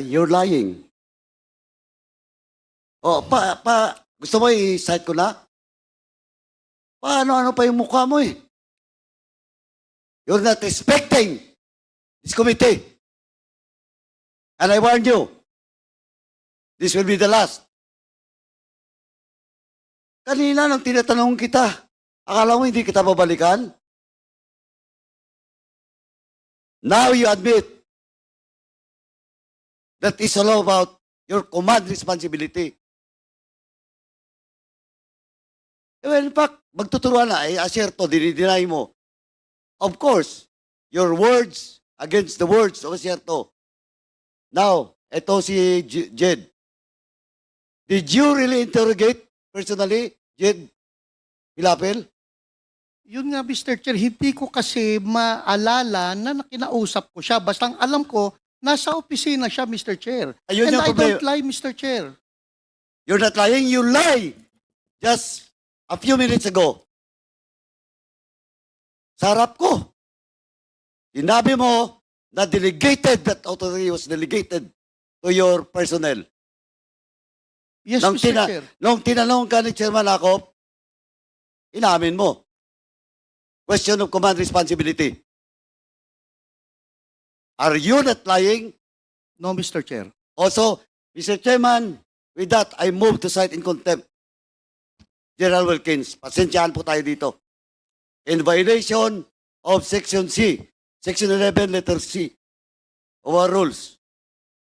You're lying. Oh, gusto mo i-cite ko na? Paano-ano pa yung mukha mo eh? You're not respecting this committee. And I warn you, this will be the last. Kanina nang tinatanong kita, akala mo hindi kita babalikan? Now you admit that is all about your command responsibility. Well, in fact, magtuturuan na, aserto, dinideny mo. Of course, your words against the words of aserto. Now, eto si Jed. Did you really interrogate personally, Jed Pilapil? Yun nga, Mr. Chair, hindi ko kasi maalala na kinausap ko siya. Basta ang alam ko, nasa opisina siya, Mr. Chair. Ayun And yung I problema. don't lie, Mr. Chair. You're not lying, you lie. Just a few minutes ago. Sa harap ko. Sinabi mo na that authority was delegated to your personnel. Yes, Mr. Chair. Nung tinanong ka ni Chairman Akop, inamin mo. Question of command responsibility. Are you not lying? No, Mr. Chair. Also, Mr. Chairman, with that, I move to cite in contempt General Wilkins. Pasensyahan po tayo dito. In violation of Section C, Section 11, letter C, of our rules.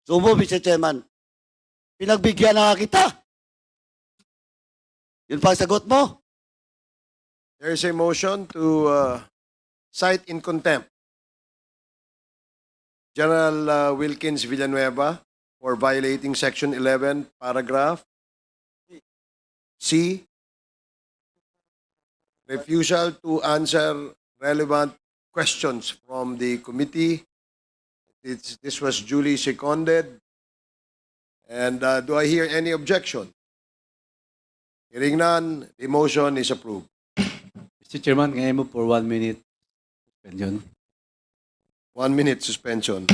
So move, Mr. Chairman. Pinagbigyan na kita. Yun pa ang sagot mo? There is a motion to cite in contempt General Wilkins Villanueva for violating Section 11, paragraph C, refusal to answer relevant questions from the committee. This was duly seconded. And do I hear any objection? Hearing none, the motion is approved. Mr. Chairman, can I move for 1 minute suspension? 1 minute suspension.